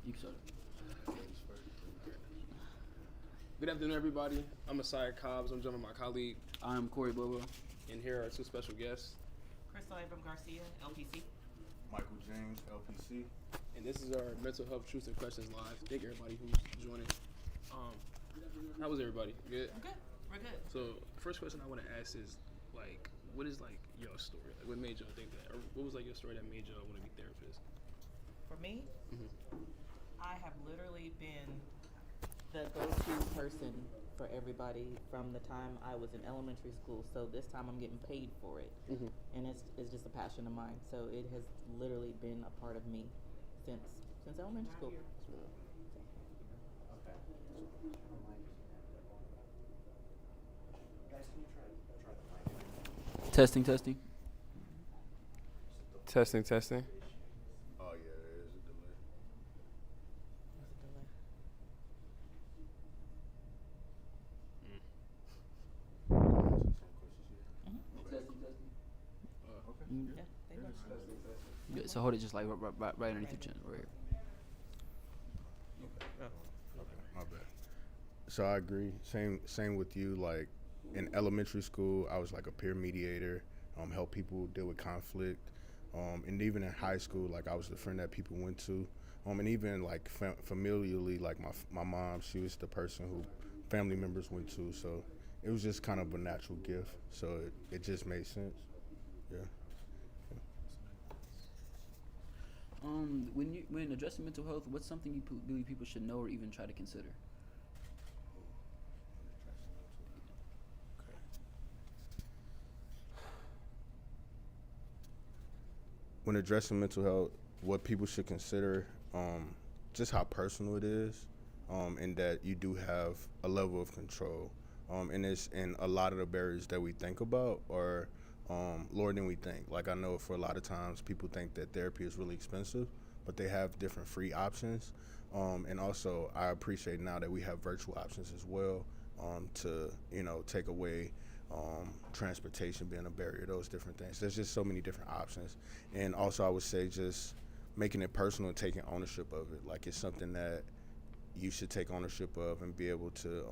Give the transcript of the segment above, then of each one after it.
You can start. Good afternoon, everybody. I'm Asaya Cobbs. I'm joined by my colleague. I'm Cory, Bobo. And here are two special guests. Crystal Abram Garcia, LPC. Michael James, LPC. And this is our Mental Health Truths and Questions Live. Thank everybody who's joining. How was everybody? Good? We're good. We're good. So, first question I want to ask is, like, what is, like, your story? Like, what made y'all think that? Or what was, like, your story that made y'all want to be therapists? For me, Mm-hmm. I have literally been the go-to person for everybody from the time I was in elementary school. So this time I'm getting paid for it. Mm-hmm. And it's just a passion of mine. So it has literally been a part of me since elementary school. Testing. Testing. Oh, yeah, there is a delay. Yeah, they know. Yeah, so hold it just like right underneath your chin, right here. My bad. So I agree. Same with you. Like in elementary school, I was like a peer mediator, help people deal with conflict. And even in high school, like I was the friend that people went to. And even like familially, like my mom, she was the person who family members went to. So it was just kind of a natural gift. So it just made sense. Yeah. When addressing mental health, what's something you believe people should know or even try to consider? When addressing mental health, what people should consider, just how personal it is, and that you do have a level of control. And a lot of the barriers that we think about are lower than we think. Like I know for a lot of times people think that therapy is really expensive, but they have different free options. And also I appreciate now that we have virtual options as well, to, take away transportation being a barrier, those different things. There's just so many different options. And also I would say just making it personal and taking ownership of it. Like it's something that you should take ownership of and be able to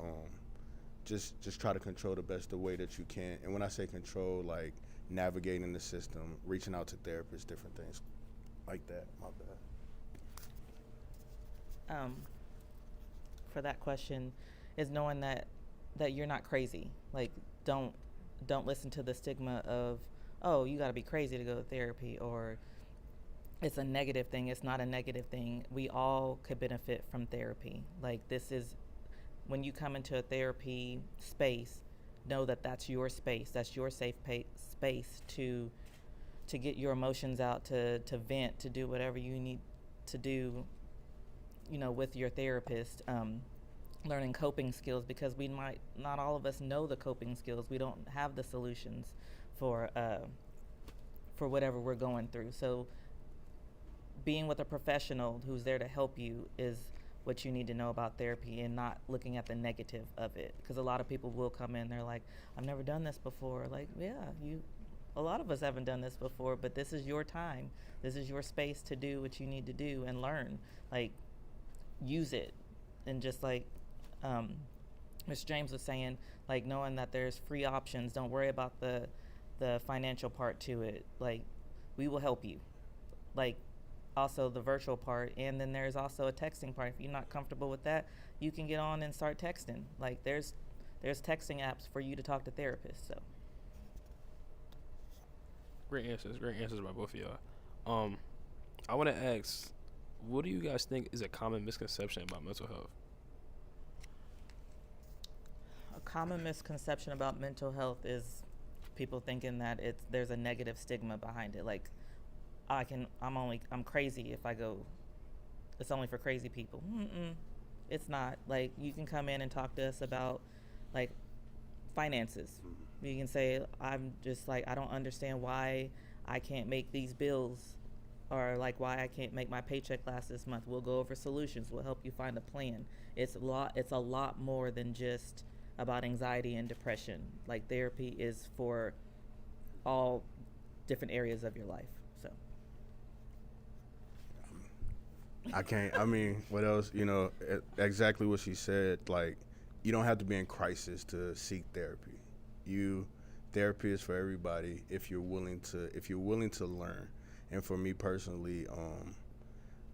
just try to control the best the way that you can. And when I say control, like navigating the system, reaching out to therapists, different things like that. My bad. For that question is knowing that you're not crazy. Like don't listen to the stigma of, oh, you got to be crazy to go to therapy, or it's a negative thing. It's not a negative thing. We all could benefit from therapy. Like this is when you come into a therapy space, know that that's your space. That's your safe space to get your emotions out, to vent, to do whatever you need to do, with your therapist. Learning coping skills, because we might not all of us know the coping skills. We don't have the solutions for whatever we're going through. So being with a professional who's there to help you is what you need to know about therapy, and not looking at the negative of it. Because a lot of people will come in, they're like, I've never done this before. Like, yeah, a lot of us haven't done this before, but this is your time. This is your space to do what you need to do and learn. Like, use it. And just like Mr. James was saying, like knowing that there's free options. Don't worry about the financial part to it. Like, we will help you. Like, also the virtual part, and then there's also a texting part. If you're not comfortable with that, you can get on and start texting. Like, there's texting apps for you to talk to therapists. So Great answers by both of y'all. I want to ask, what do you guys think is a common misconception about mental health? a common misconception about mental health is people thinking that there's a negative stigma behind it. Like, I'm crazy if I go, it's only for crazy people. It's not. Like, you can come in and talk to us about, like, finances. You can say, I'm just like, I don't understand why I can't make these bills, or like why I can't make my paycheck last this month. We'll go over solutions. We'll help you find a plan. It's a lot more than just about anxiety and depression. Like, therapy is for all different areas of your life. So I can't. I mean, what else? You know, exactly what she said. Like, you don't have to be in crisis to seek therapy. Therapy is for everybody if you're willing to learn. And for me personally,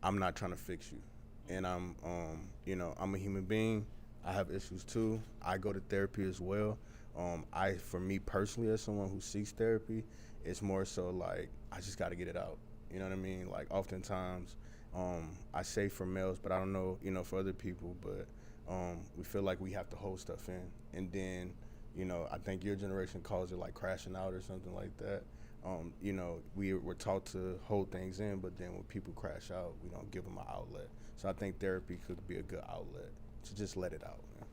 I'm not trying to fix you, and I'm a human being. I have issues too. I go to therapy as well. For me personally, as someone who seeks therapy, it's more so like I just got to get it out. You know what I mean? Like oftentimes, I say for males, but I don't know, for other people, but we feel like we have to hold stuff in, and then, I think your generation calls it like crashing out or something like that. We're taught to hold things in, but then when people crash out, we don't give them an outlet. So I think therapy could be a good outlet to just let it out, man.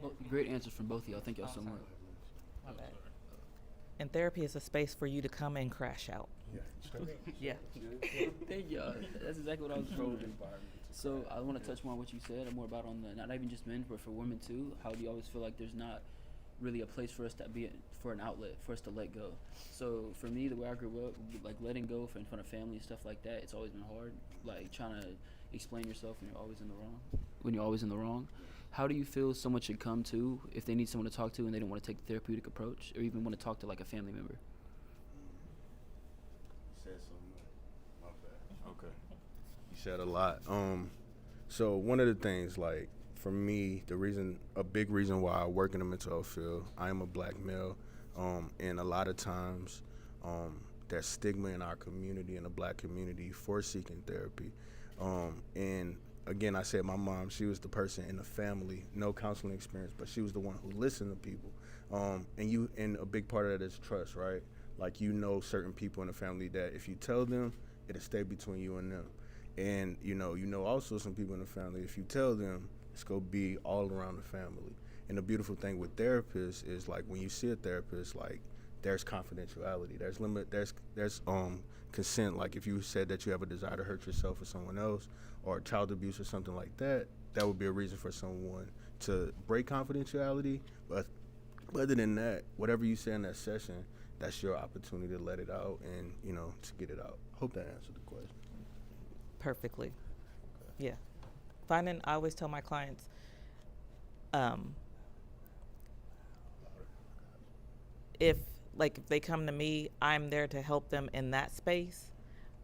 Well, great answers from both of y'all. Thank y'all so much. My bad. And therapy is a space for you to come and crash out. Yeah. Thank y'all. That's exactly what I was probing. So I want to touch more on what you said, more about not even just men, but for women too. How do you always feel like there's not really a place for us to be for an outlet for us to let go? So for me, the way I grew up, like letting go in front of family and stuff like that, it's always been hard. Like trying to explain yourself when you're always in the wrong. How do you feel someone should come to if they need someone to talk to and they don't want to take the therapeutic approach, or even want to talk to like a family member? You said so much. My bad. Okay. You said a lot. So one of the things, like, for me, a big reason why I work in the mental health field, I am a black male, and a lot of times there's stigma in our community, in the black community, for seeking therapy. And again, I said my mom, she was the person in the family, no counseling experience, but she was the one who listened to people. And a big part of that is trust, right? Like, certain people in the family that if you tell them, it'll stay between you and them. And, also some people in the family, if you tell them, it's going to be all around the family. And the beautiful thing with therapists is, like, when you see a therapist, like, there's confidentiality. There's consent. Like, if you said that you have a desire to hurt yourself or someone else, or child abuse or something like that, that would be a reason for someone to break confidentiality. But other than that, whatever you say in that session, that's your opportunity to let it out and, to get it out. Hope that answered the question. Perfectly. Yeah. I always tell my clients, if they come to me, I'm there to help them in that space,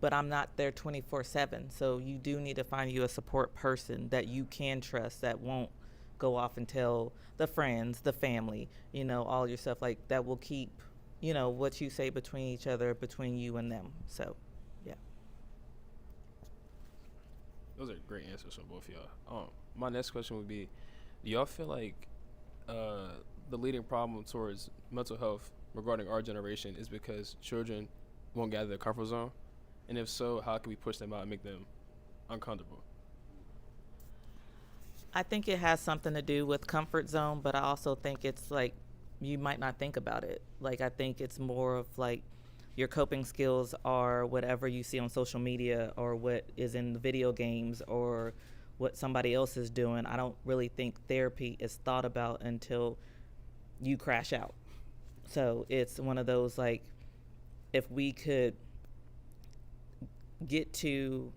but I'm not there 24/7. So you do need to find you a support person that you can trust, that won't go off and tell the friends, the family, all your stuff, like that will keep, what you say between each other, between you and them. So, yeah. Those are great answers from both of y'all. My next question would be, do y'all feel like the leading problem towards mental health regarding our generation is because children won't get out of their comfort zone? And if so, how can we push them out and make them uncomfortable? I think it has something to do with comfort zone, but I also think it's like you might not think about it. Like, I think it's more of like your coping skills are whatever you see on social media or what is in the video games or what somebody else is doing. I don't really think therapy is thought about until you crash out. So it's one of those, like, if we could get to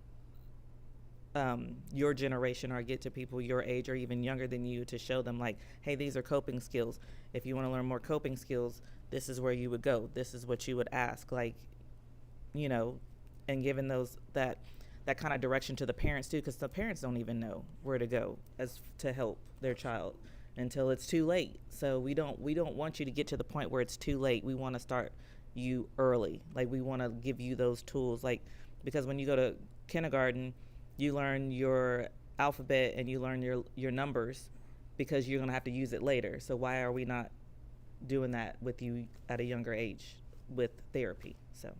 your generation or get to people your age or even younger than you to show them, like, hey, these are coping skills. If you want to learn more coping skills, this is where you would go. This is what you would ask, like, and giving that kind of direction to the parents too, because the parents don't even know where to go as to help their child until it's too late. So we don't want you to get to the point where it's too late. We want to start you early. Like, we want to give you those tools, like, because when you go to kindergarten, you learn your alphabet and you learn your numbers because you're going to have to use it later. So why are we not doing that with you at a younger age with therapy? So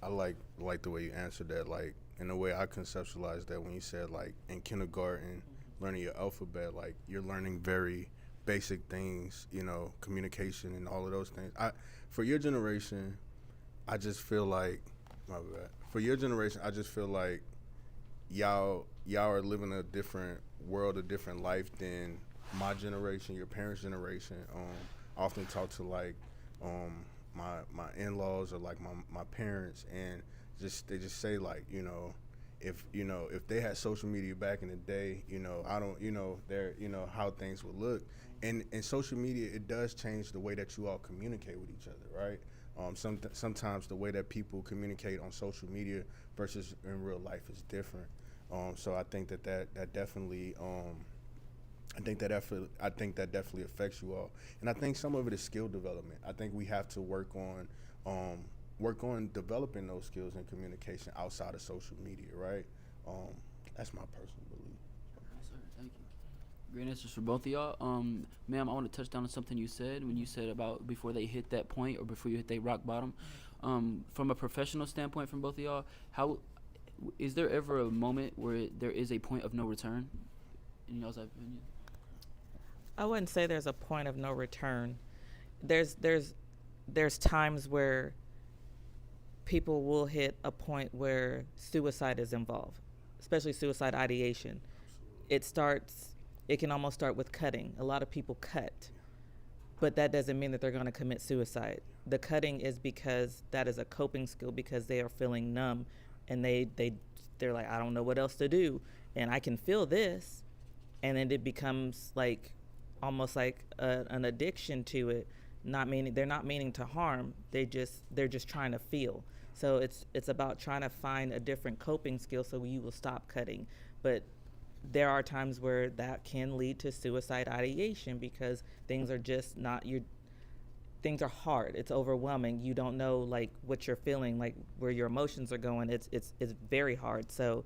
I like the way you answered that, like, in the way I conceptualized that when you said, like, in kindergarten, learning your alphabet, like, you're learning very basic things, communication and all of those things. For your generation, I just feel like, my bad. For your generation, I just feel like y'all are living a different world, a different life than my generation, your parents' generation. I often talk to, like, my in-laws or, like, my parents, and they just say like, if they had social media back in the day, I don't, how things would look. And social media, it does change the way that you all communicate with each other, right? Sometimes the way that people communicate on social media versus in real life is different. So I think that definitely, I think that definitely affects you all. And I think some of it is skill development. I think we have to work on developing those skills in communication outside of social media, right? That's my personal belief. Yes, sir. Thank you. Great answers for both of y'all. Ma'am, I want to touch down on something you said when you said about before they hit that point or before you hit their rock bottom. From a professional standpoint, from both of y'all, how is there ever a moment where there is a point of no return? In y'all's opinion? I wouldn't say there's a point of no return. There's times where people will hit a point where suicide is involved, especially suicide ideation. It can almost start with cutting. A lot of people cut, but that doesn't mean that they're going to commit suicide. The cutting is because that is a coping skill, because they are feeling numb and they're like, I don't know what else to do, and I can feel this, and then it becomes like almost like an addiction to it. They're not meaning to harm. They're just trying to feel. So it's about trying to find a different coping skill so you will stop cutting. But there are times where that can lead to suicide ideation because things are just things are hard. It's overwhelming. You don't know like what you're feeling, like where your emotions are going. It's very hard. So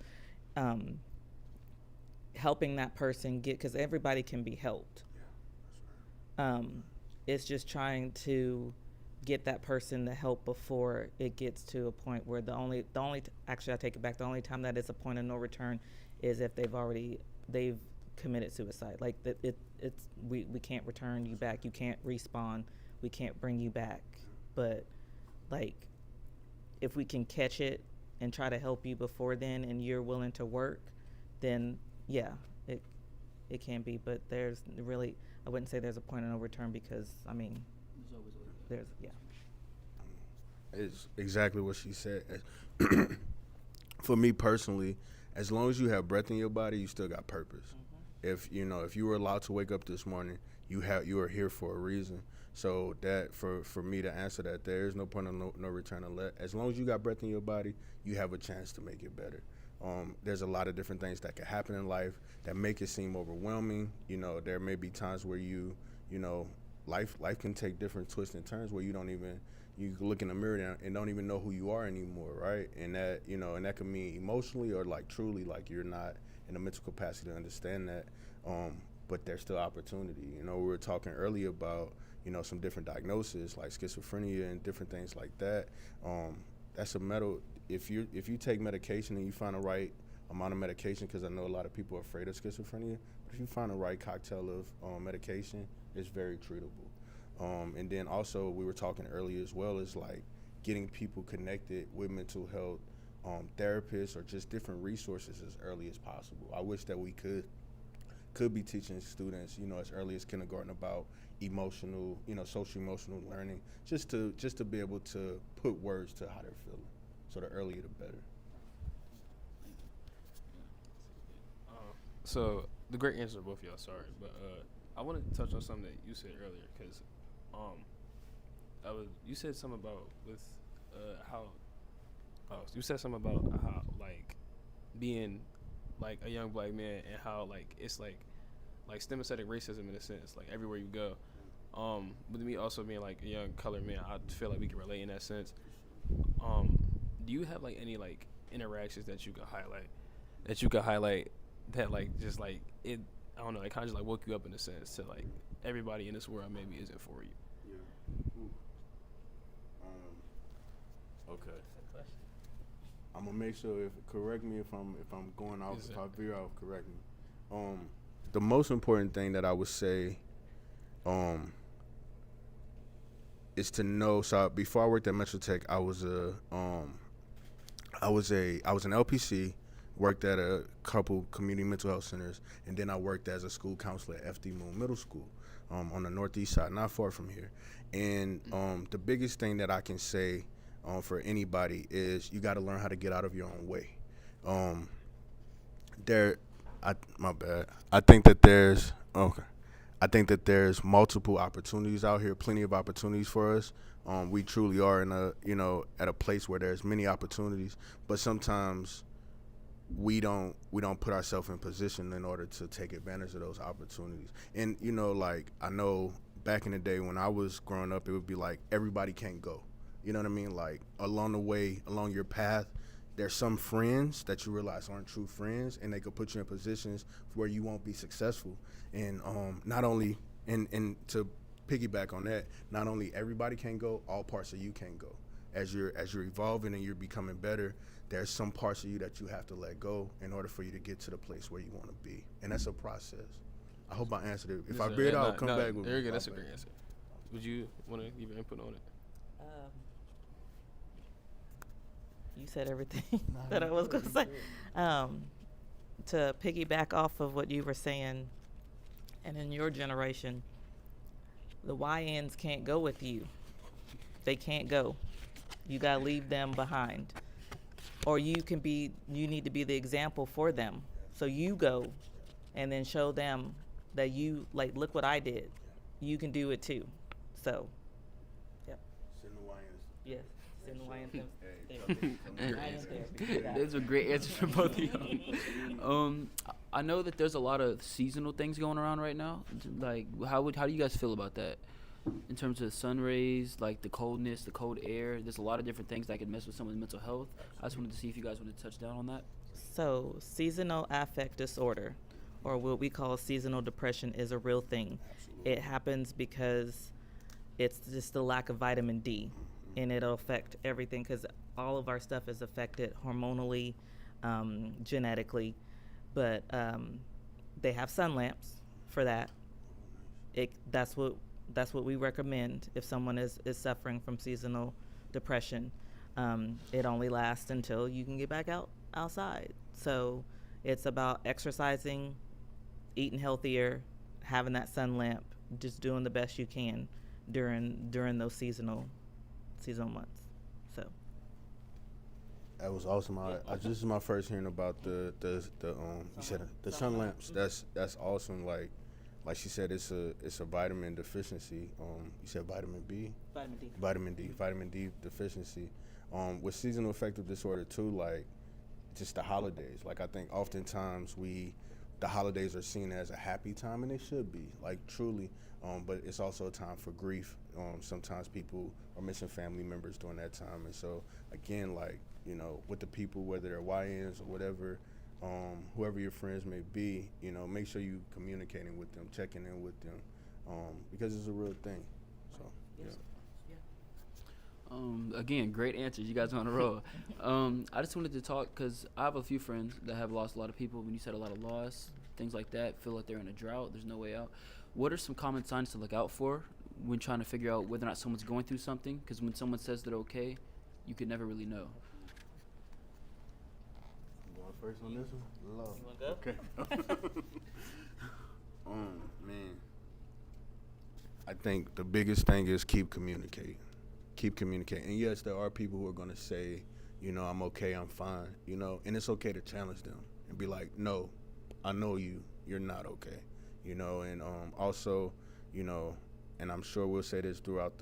helping that person because everybody can be helped. It's just trying to get that person the help before it gets to a point where actually I take it back, the only time that is a point of no return is if they've committed suicide. Like we can't return you back, you can't respawn, we can't bring you back. But like if we can catch it and try to help you before then and you're willing to work, then yeah, it can be. But there's really, I wouldn't say there's a point of no return because It's exactly what she said. For me personally, as long as you have breath in your body, you still got purpose. Mm-hmm. If you were allowed to wake up this morning, you are here for a reason. So that for me to answer that, there is no point of no return. As long as you got breath in your body, you have a chance to make it better. There's a lot of different things that can happen in life that make it seem overwhelming. There may be times where life can take different twists and turns where you look in the mirror and don't even know who you are anymore, right? And that and that can mean emotionally or like truly like you're not in a mental capacity to understand that. But there's still opportunity. We were talking earlier about some different diagnoses like schizophrenia and different things like that. That's if you take medication and you find the right amount of medication, because I know a lot of people are afraid of schizophrenia, but if you find the right cocktail of medication, it's very treatable. And then also we were talking earlier as well is like getting people connected with mental health therapists or just different resources as early as possible. I wish that we could be teaching students, as early as kindergarten about emotional, social emotional learning, just to be able to put words to how they're feeling. So the earlier the better. So the great answer to both of y'all, sorry, but I wanted to touch on something that you said earlier because you said something about how like being like a young black man and how like it's like systematic racism in a sense, like everywhere you go. With me also being like a young colored man, I feel like we can relate in that sense. Do you have like any like interactions that you could highlight that like just like it, I don't know, it kind of just like woke you up in a sense to like everybody in this world maybe isn't for you? Yeah. Okay. I'm gonna make sure correct me if I'm going off. Exactly. If I veer off, correct me. The most important thing that I would say, is to know. So before I worked at Metro Tech, I was an LPC, worked at a couple community mental health centers, and then I worked as a school counselor at FD Moon Middle School, on the northeast side, not far from here. And the biggest thing that I can say for anybody is you got to learn how to get out of your own way. My bad. I think that there's multiple opportunities out here, plenty of opportunities for us. We truly are at a place where there's many opportunities, but sometimes we don't put ourselves in position in order to take advantage of those opportunities. And I know back in the day when I was growing up, it would be like everybody can't go. You know what I mean? Like along the way, along your path, there's some friends that you realize aren't true friends, and they could put you in positions where you won't be successful. And not only and to piggyback on that, not only everybody can go, all parts of you can go. As you're evolving and you're becoming better, there's some parts of you that you have to let go in order for you to get to the place where you want to be, and that's a process. I hope I answered it. If I veered out, come back with me. Very good. That's a great answer. Would you want to give your input on it? You said everything that I was going to say. To piggyback off of what you were saying, and in your generation, the YNs can't go with you. They can't go. You got to leave them behind. Or you need to be the example for them. So you go and then show them that look what I did. You can do it too. So, yeah. Send the YNs. Yes. Send the YNs. Those are great answers from both of you. I know that there's a lot of seasonal things going around right now. Like, how do you guys feel about that? In terms of sun rays, like the coldness, the cold air, there's a lot of different things that can mess with someone's mental health. I just wanted to see if you guys wanted to touch down on that. So, seasonal affect disorder, or what we call seasonal depression, is a real thing. Absolutely. It happens because it's just the lack of vitamin D, and it'll affect everything because all of our stuff is affected hormonally, genetically, but they have sun lamps for that. That's what we recommend if someone is suffering from seasonal depression. It only lasts until you can get back outside. So it's about exercising, eating healthier, having that sun lamp, just doing the best you can during those seasonal months. So that was awesome. This is my first hearing about the you said the sun lamps. That's awesome. Like she said, it's a vitamin deficiency. You said vitamin B? Vitamin D deficiency. With seasonal affective disorder too, like just the holidays. Like I think oftentimes the holidays are seen as a happy time, and they should be, like truly. But it's also a time for grief. Sometimes people are missing family members during that time, and so again, with the people, whether they're YNs or whatever. Whoever your friends may be, make sure you communicating with them, checking in with them, because it's a real thing. So, yes. Yeah. Again, great answers. You guys are on a roll. I just wanted to talk because I have a few friends that have lost a lot of people. When you said a lot of loss, things like that, feel like they're in a drought. There's no way out. What are some common signs to look out for when trying to figure out whether or not someone's going through something? Because when someone says they're okay, you could never really know. First on this one? Love. You want to go? Okay. Man. I think the biggest thing is keep communicating. Keep communicating. And yes, there are people who are going to say, I'm okay, I'm fine, and it's okay to challenge them and be like, no, I know you're not okay, and also, and I'm sure we'll say this throughout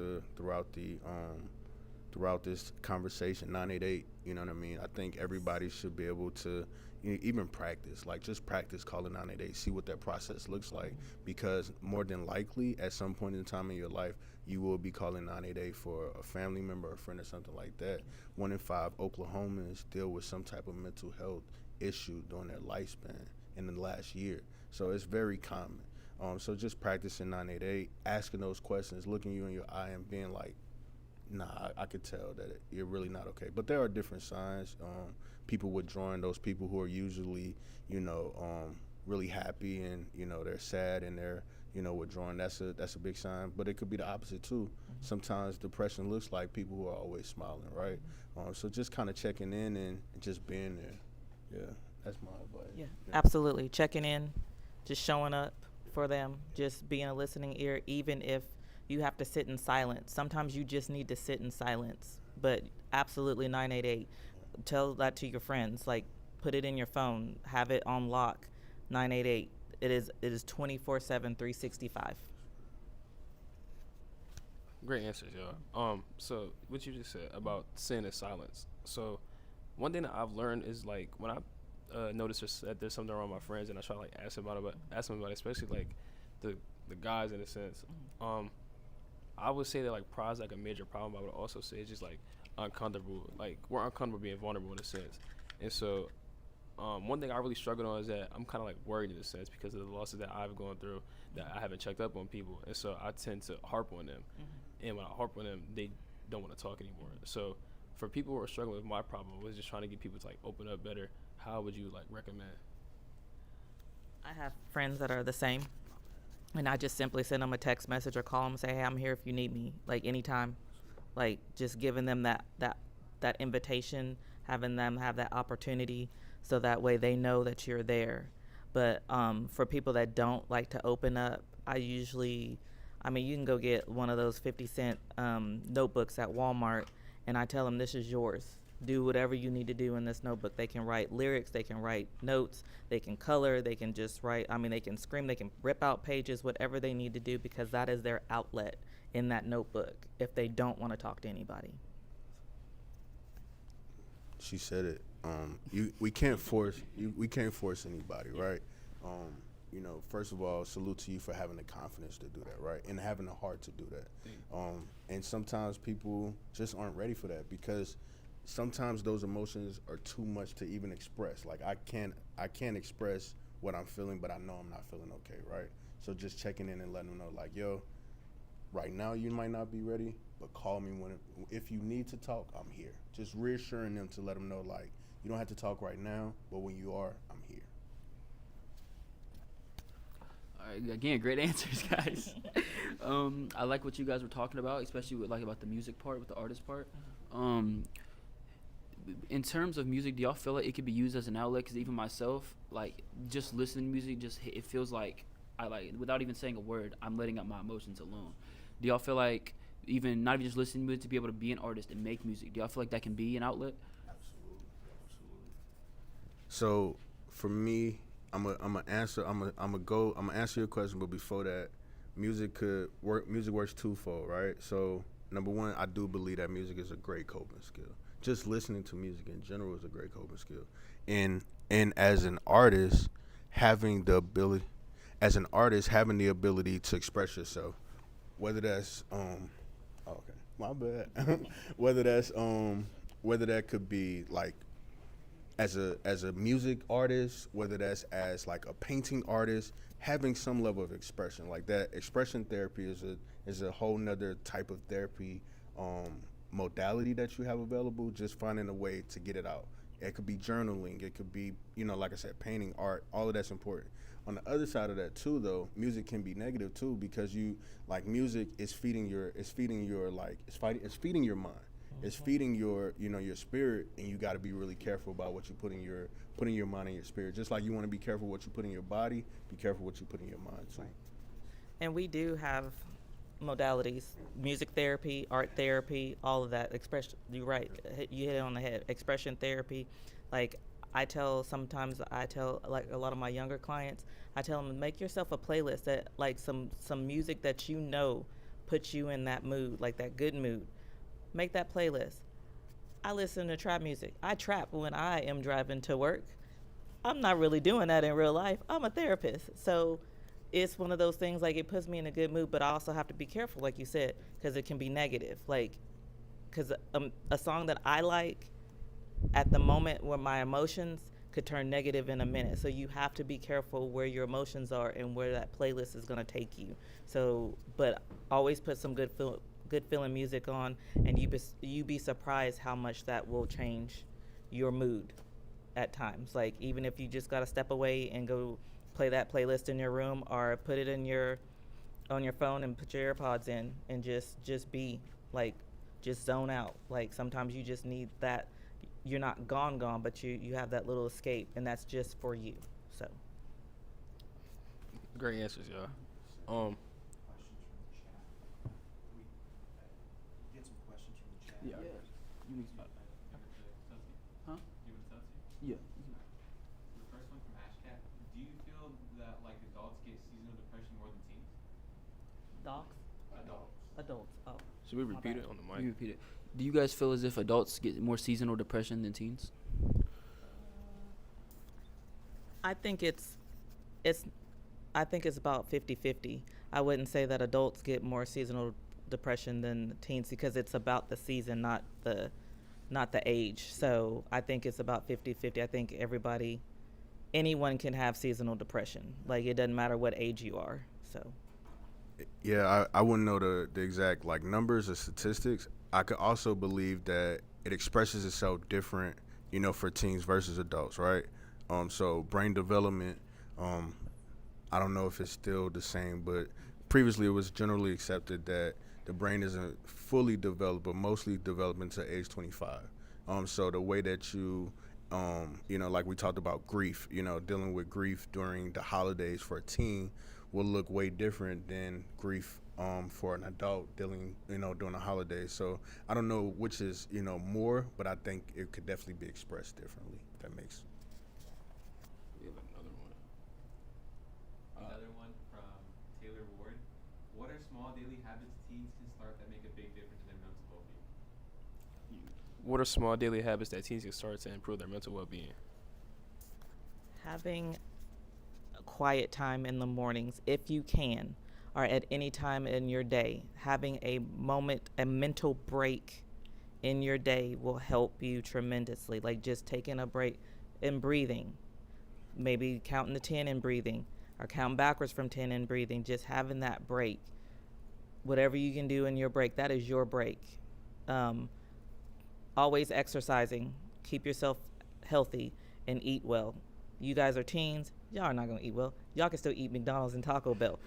this conversation, 988, you know what I mean? I think everybody should be able to even practice, just practice calling 988, see what that process looks like, because more than likely at some point in time in your life, you will be calling 988 for a family member, a friend, or something like that. 1 in 5 Oklahomans deal with some type of mental health issue during their lifespan in the last year. So it's very common. So just practicing 988, asking those questions, looking you in your eye and being like, nah, I could tell that you're really not okay. But there are different signs. People withdrawing, those people who are usually, really happy and, they're sad and they're, withdrawing. That's a big sign. But it could be the opposite too. Mm-hmm. Sometimes depression looks like people who are always smiling, right? So just kind of checking in and just being there. Yeah, that's my advice. Yeah, absolutely. Checking in, just showing up for them, just being a listening ear, even if you have to sit in silence. Sometimes you just need to sit in silence, but absolutely 988. Tell that to your friends. Like, put it in your phone. Have it on lock. 988. It is 24/7, 365. Great answers, y'all. So what you just said about sin and silence. So one thing that I've learned is like when I notice that there's something wrong with my friends and I try to like ask them about it, especially like the guys in a sense. I would say that like pride is like a major problem. I would also say it's just like uncomfortable. Like we're uncomfortable being vulnerable in a sense. And so one thing I really struggled on is that I'm kind of like worried in a sense because of the losses that I've gone through that I haven't checked up on people. And so I tend to harp on them. And when I harp on them, they don't want to talk anymore. So for people who are struggling with my problem, was just trying to get people to like open up better. How would you like recommend? I have friends that are the same, and I just simply send them a text message or call them and say, hey, I'm here if you need me, like anytime. Like just giving them that invitation, having them have that opportunity so that way they know that you're there. But for people that don't like to open up, I mean, you can go get one of those 50-cent notebooks at Walmart, and I tell them, this is yours. Do whatever you need to do in this notebook. They can write lyrics, they can write notes, they can color, they can just write, they can scream, they can rip out pages, whatever they need to do, because that is their outlet in that notebook if they don't want to talk to anybody. She said it. We can't force anybody, right? First of all, salute to you for having the confidence to do that, right? And having the heart to do that. And sometimes people just aren't ready for that because sometimes those emotions are too much to even express. Like I can't express what I'm feeling, but I know I'm not feeling okay, right? So just checking in and letting them know, like, yo, right now you might not be ready, but call me if you need to talk, I'm here. Just reassuring them to let them know, like, you don't have to talk right now, but when you are, I'm here. Again, great answers, guys. I like what you guys were talking about, especially with like about the music part, with the artist part. In terms of music, do y'all feel like it could be used as an outlet? Because even myself, like just listening to music, it feels like without even saying a word, I'm letting out my emotions alone. Do y'all feel like not even just listening to music, to be able to be an artist and make music, do y'all feel like that can be an outlet? Absolutely. So for me, I'm gonna answer your question, but before that, music works twofold, right? So number one, I do believe that music is a great coping skill. Just listening to music in general is a great coping skill. And as an artist, having the ability to express yourself, whether that's my bad. whether that could be like as a music artist, whether that's as like a painting artist, having some level of expression like that. Expression therapy is a whole nother type of therapy modality that you have available. Just finding a way to get it out. It could be journaling. It could be, like I said, painting, art. All of that's important. On the other side of that too, though, music can be negative too because music is feeding your mind. It's feeding your your spirit, and you got to be really careful about what you put in your mind and your spirit. Just like you want to be careful what you put in your body, be careful what you put in your mind too. Right. And we do have modalities: music therapy, art therapy, all of that. You're right. You hit it on the head. Expression therapy, like. I tell like a lot of my younger clients, I tell them, make yourself a playlist that like some music that puts you in that mood, like that good mood. Make that playlist. I listen to trap music. I trap when I am driving to work. I'm not really doing that in real life. I'm a therapist. So it's one of those things, like it puts me in a good mood, but I also have to be careful, like you said, because it can be negative. Like, because a song that I like, at the moment where my emotions could turn negative in a minute. So you have to be careful where your emotions are and where that playlist is going to take you. So, but always put some good feeling music on, and you be surprised how much that will change your mood at times. Like even if you just got to step away and go play that playlist in your room, or put it on your phone and put your AirPods in and just be like, just zone out. Like sometimes you just need that. You're not gone, but you have that little escape, and that's just for you. So great answers, y'all. Get some questions from the chat. Yeah. You mix about. Huh? Yeah. The first one from Ashcat. Do you feel that like adults get seasonal depression more than teens? Dogs? Adults. Oh. Should we My repeat bad. it on the You mic? repeat it. Do you guys feel as if adults get more seasonal depression than teens? I think it's about 50-50. I wouldn't say that adults get more seasonal depression than teens because it's about the season, not the age. So I think it's about 50-50. I think anyone can have seasonal depression. Like it doesn't matter what age you are. So Yeah, I wouldn't know the exact like numbers or statistics. I could also believe that it expresses itself different, for teens versus adults, right? So brain development, I don't know if it's still the same, but previously it was generally accepted that the brain isn't fully developed, but mostly developed until age 25. So the way that you, like we talked about grief, dealing with grief during the holidays for a teen will look way different than grief for an adult dealing, during the holidays. So I don't know which is, more, but I think it could definitely be expressed differently, if that makes. We have another one. Another one from Taylor Ward. What are small daily habits teens can start that make a big difference in their mental well-being? What are small daily habits that teens can start to improve their mental well-being? having a quiet time in the mornings, if you can, or at any time in your day, having a mental break in your day will help you tremendously. Like just taking a break and breathing, maybe counting to 10 and breathing, or counting backwards from 10 and breathing, just having that break. Whatever you can do in your break, that is your break. Always exercising, keep yourself healthy, and eat well. You guys are teens, y'all are not gonna eat well. Y'all can still eat McDonald's and Taco Bell.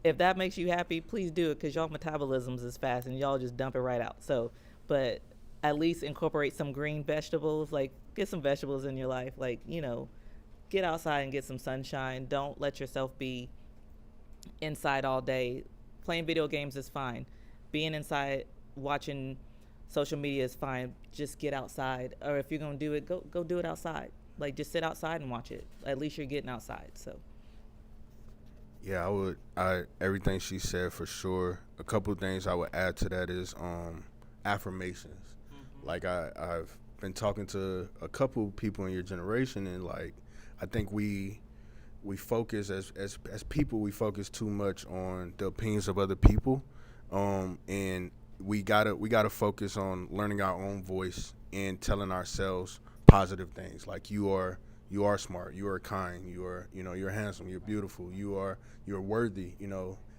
If that makes you happy, please do it, because y'all metabolisms is fast and y'all just dump it right out. So, but at least incorporate some green vegetables, like get some vegetables in your life, like, you know, get outside and get some sunshine. Don't let yourself be inside all day. Playing video games is fine. Being inside watching social media is fine. Just get outside, or if you're gonna do it, go do it outside. Like just sit outside and watch it. At least you're getting outside. So yeah, everything she said for sure. A couple of things I would add to that is affirmations. Like I've been talking to a couple people in your generation, and like I think we focus as people, we focus too much on the opinions of other people, and we gotta focus on learning our own voice and telling ourselves positive things, like you are smart, you are kind, you're handsome, you're beautiful, you're worthy,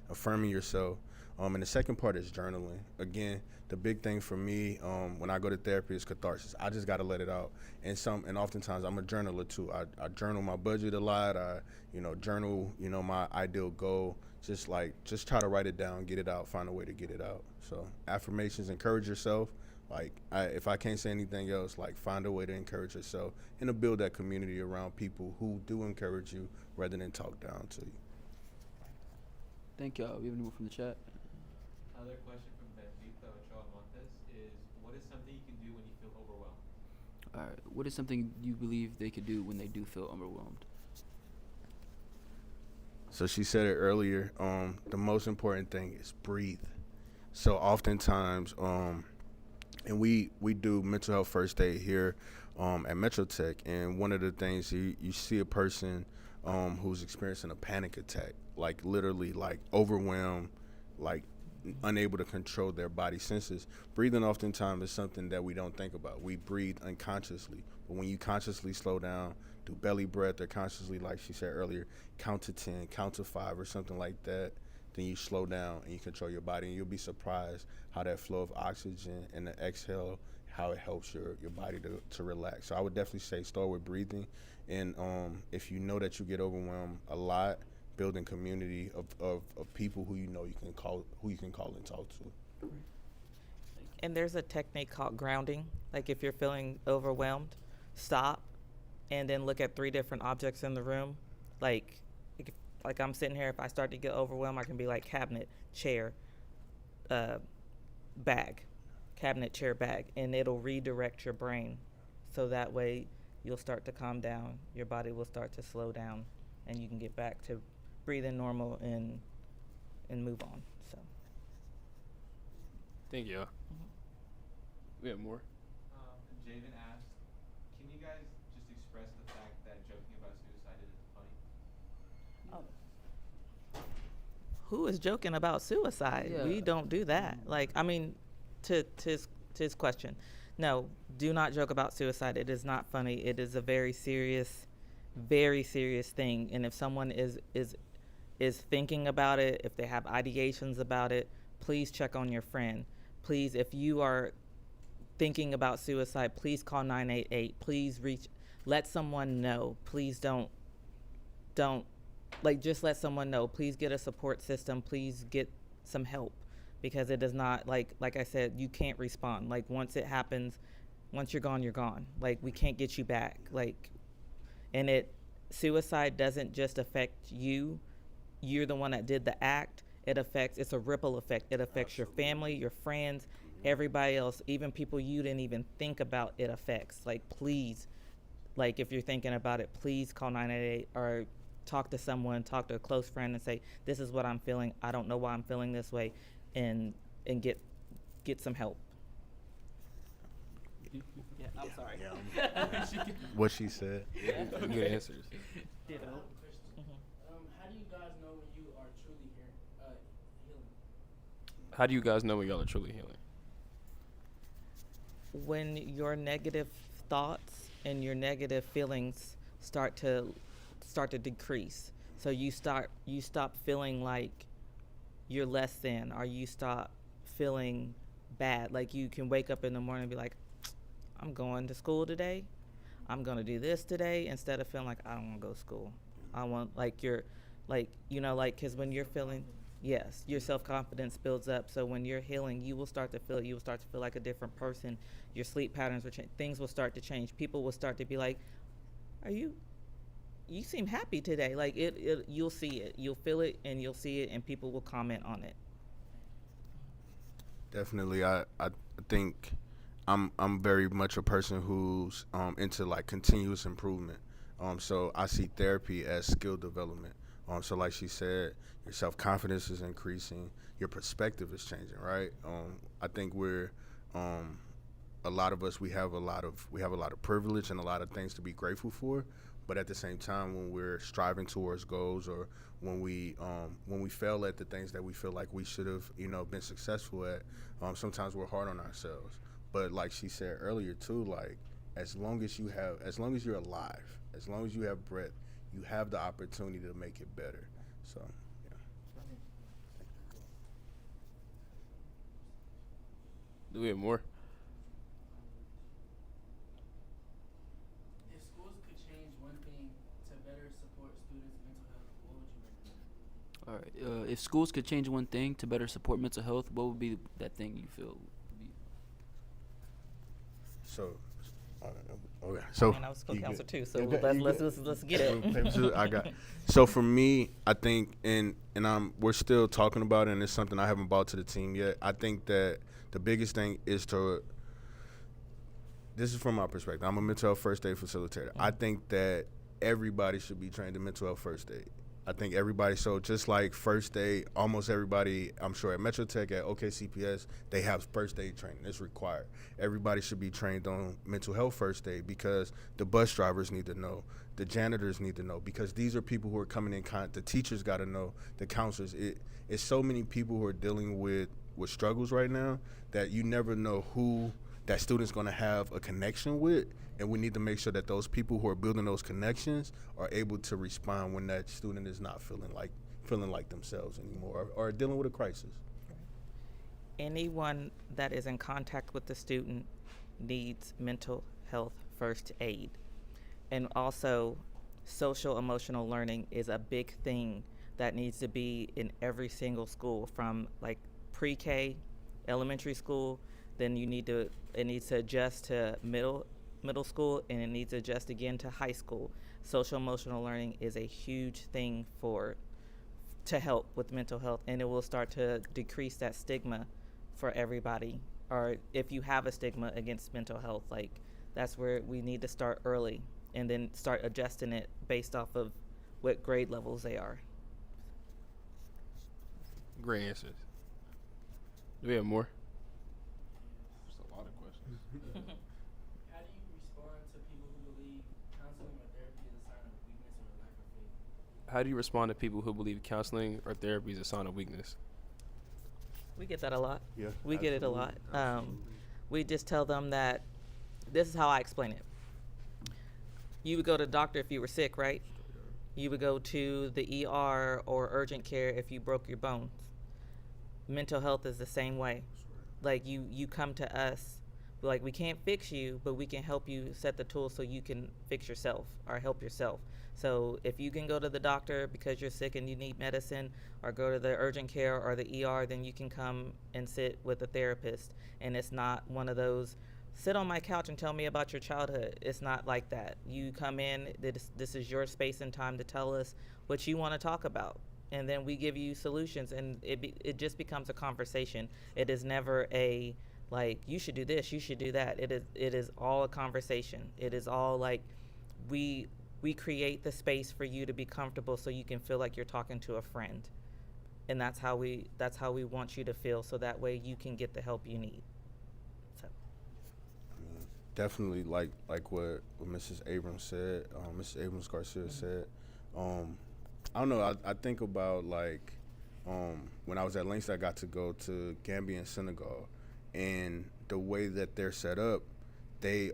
affirming yourself. And the second part is journaling. Again, the big thing for me when I go to therapy is catharsis. I just gotta let it out. And oftentimes I'm a journaler too. I journal my budget a lot. I journal my ideal goal. Just try to write it down, get it out, find a way to get it out. So affirmations, encourage yourself. Like if I can't say anything else, like find a way to encourage yourself and to build that community around people who do encourage you rather than talk down to you. Thank y'all. We have any more from the chat? Another question from Benedicta Ochoa Montes is, what is something you can do when you feel overwhelmed? All right. What is something you believe they could do when they do feel overwhelmed? So she said it earlier. The most important thing is breathe. So oftentimes, and we do mental health first aid here at Metro Tech, and one of the things you see a person who's experiencing a panic attack, like literally like overwhelmed, like unable to control their body senses. Breathing oftentimes is something that we don't think about. We breathe unconsciously, but when you consciously slow down, do belly breath, or consciously, like she said earlier, count to 10, count to 5 or something like that, then you slow down and you control your body, and you'll be surprised how that flow of oxygen and the exhale, how it helps your body to relax. So I would definitely say start with breathing, and if you know that you get overwhelmed a lot, building community of people who you can call and talk to. and there's a technique called grounding. Like if you're feeling overwhelmed, stop and then look at 3 different objects in the room. Like I'm sitting here, if I start to get overwhelmed, I can be like cabinet, chair, bag. cabinet chair back, and it'll redirect your brain. So that way you'll start to calm down, your body will start to slow down, and you can get back to breathing normal and move on. So Thank you. We have more. Javen asked, can you guys just express the fact that joking about suicide isn't funny? who is joking about suicide? Yeah. We don't do that. Like, I mean, to his question, no, do not joke about suicide. It is not funny. It is a very serious thing. And if someone is thinking about it, if they have ideations about it, please check on your friend. Please, if you are thinking about suicide, please call 988. Please let someone know. Please don't just let someone know. Please get a support system. Please get some help, because it does not, like I said, you can't respond. Like, once it happens, once you're gone, you're gone. Like, we can't get you back. Like, and suicide doesn't just affect you. You're the one that did the act. It's a ripple effect. It affects your family, your friends, everybody else, even people you didn't even think about it affects. Like, please, like, if you're thinking about it, please call 988 or talk to someone, talk to a close friend and say, this is what I'm feeling. I don't know why I'm feeling this way, and get some help. Yeah, I'm sorry. What she said. Good answers. Ditto. How do you guys know when you are truly healing? How do you guys know when y'all are truly healing? When your negative thoughts and your negative feelings start to decrease, so you stop feeling like you're less than, or you stop feeling bad. Like, you can wake up in the morning and be like, I'm going to school today, I'm going to do this today, instead of feeling like I don't want to go to school. I want, because when you're feeling, yes, your self-confidence builds up. So when you're healing, you will start to feel like a different person. Your sleep patterns will change. Things will start to change. People will start to be like, you seem happy today. Like, you'll see it, you'll feel it, and you'll see it, and people will comment on it. Definitely, I think I'm very much a person who's into like continuous improvement. So I see therapy as skill development. So like she said, your self-confidence is increasing, your perspective is changing, right? I think we're a lot of us, we have a lot of privilege and a lot of things to be grateful for. But at the same time, when we're striving towards goals, or when we fail at the things that we feel like we should have, been successful at, sometimes we're hard on ourselves. But like she said earlier too, like, as long as you're alive, as long as you have breath, you have the opportunity to make it better. So, yeah. Do we have more? If schools could change one thing to better support students' mental health, what would you recommend? All right. If schools could change one thing to better support mental health, what would be that thing you feel would be? So, okay. So, I was school you counselor good? too, so You good? let's get it. I got. So for me, I think, and we're still talking about it, and it's something I haven't brought to the team yet. I think that the biggest thing is this is from my perspective. I'm a mental health first aid facilitator. I think that everybody should be trained in mental health first aid. I think everybody, so just like first aid, almost everybody, I'm sure at Metro Tech, at OKCPS, they have first aid training. It's required. Everybody should be trained on mental health first aid, because the bus drivers need to know, the janitors need to know, because these are people who are coming in contact. The teachers got to know, the counselors. It's so many people who are dealing with struggles right now that you never know who that student's going to have a connection with. And we need to make sure that those people who are building those connections are able to respond when that student is not feeling like themselves anymore, or dealing with a crisis. Anyone that is in contact with the student needs mental health first aid. And also, social emotional learning is a big thing that needs to be in every single school, from like pre-K, elementary school, then it needs to adjust to middle school, and it needs to adjust again to high school. Social emotional learning is a huge thing to help with mental health, and it will start to decrease that stigma for everybody or if you have a stigma against mental health, like that's where we need to start early and then start adjusting it based off of what grade levels they are. Great answers. Do we have more? There's a lot of questions. How do you respond to people who believe counseling or therapy is a sign of weakness or a lack of faith? How do you respond to people who believe counseling or therapy is a sign of weakness? We get that a lot. Yeah, We get it a lot. absolutely. We just tell them that this is how I explain it. You would go to the doctor if you were sick, right? You would go to the ER or urgent care if you broke your bones. Mental health is the same way. Like you come to us, like we can't fix you, but we can help you set the tools so you can fix yourself or help yourself. So if you can go to the doctor because you're sick and you need medicine, or go to the urgent care or the ER, then you can come and sit with a therapist. And it's not one of those, sit on my couch and tell me about your childhood. It's not like that. You come in, this is your space and time to tell us what you want to talk about. And then we give you solutions, and it just becomes a conversation. It is never a, like, you should do this, you should do that. It is all a conversation. It is all like, we create the space for you to be comfortable so you can feel like you're talking to a friend. And that's how we want you to feel, so that way you can get the help you need. So Definitely, like what Mrs. Abrams said, Mrs. Abrams Garcia said. I don't know. I think about like when I was at Langston, I got to go to Gambia and Senegal, and the way that they're set up, they're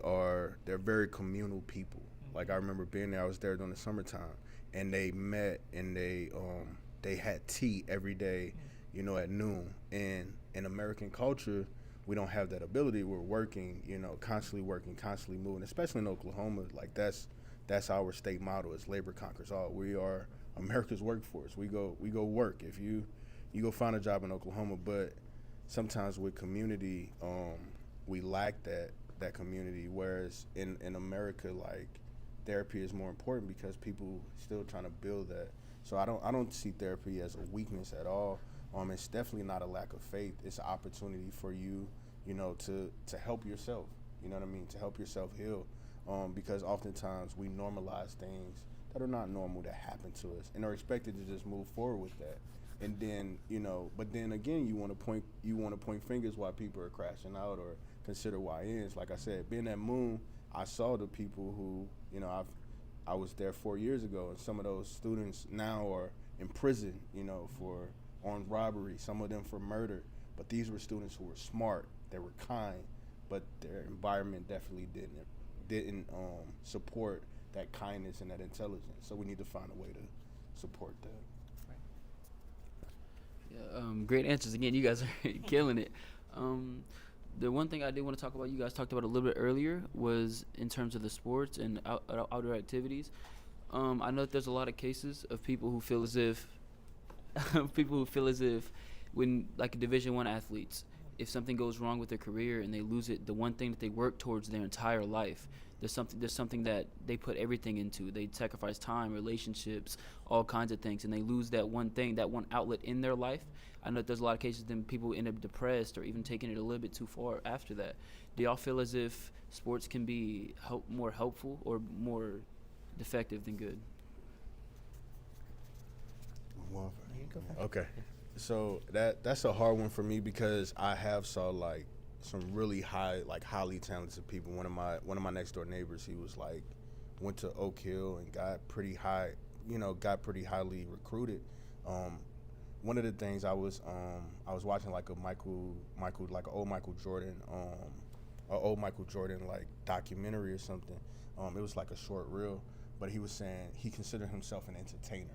very communal people. Like I remember being there. I was there during the summertime, and they met and they had tea every day, at noon. And in American culture, we don't have that ability. We're working, constantly moving, especially in Oklahoma. Like that's our state motto is labor conquers all. We are America's workforce. We go work. If you go find a job in Oklahoma, but sometimes with community, we lack that community. Whereas in America, like therapy is more important because people still trying to build that. So I don't see therapy as a weakness at all. It's definitely not a lack of faith. It's an opportunity for you, to help yourself. You know what I mean? To help yourself heal. Because oftentimes we normalize things that are not normal that happen to us and are expected to just move forward with that. And then, but then again, you want to point fingers why people are crashing out or consider YNs. Like I said, being at Moon, I saw the people who, I was there 4 years ago, and some of those students now are in prison, for armed robbery, some of them for murder. But these were students who were smart, they were kind, but their environment definitely didn't support that kindness and that intelligence. So we need to find a way to support that. Yeah, great answers again. You guys are killing it. The one thing I did want to talk about, you guys talked about a little bit earlier, was in terms of the sports and outdoor activities. I know that there's a lot of cases of people who feel as if when like Division I athletes, if something goes wrong with their career and they lose it, the one thing that they work towards their entire life, there's something that they put everything into. They sacrifice time, relationships, all kinds of things, and they lose that one thing, that one outlet in their life. I know that there's a lot of cases then people end up depressed or even taking it a little bit too far after that. Do y'all feel as if sports can be more helpful or more defective than good? Okay, so that's a hard one for me because I have saw like some really highly talented people. One of my next door neighbors, he was like went to Oak Hill and got pretty highly recruited. One of the things I was watching like an old Michael Jordan like documentary or something. It was like a short reel, but he was saying he considered himself an entertainer.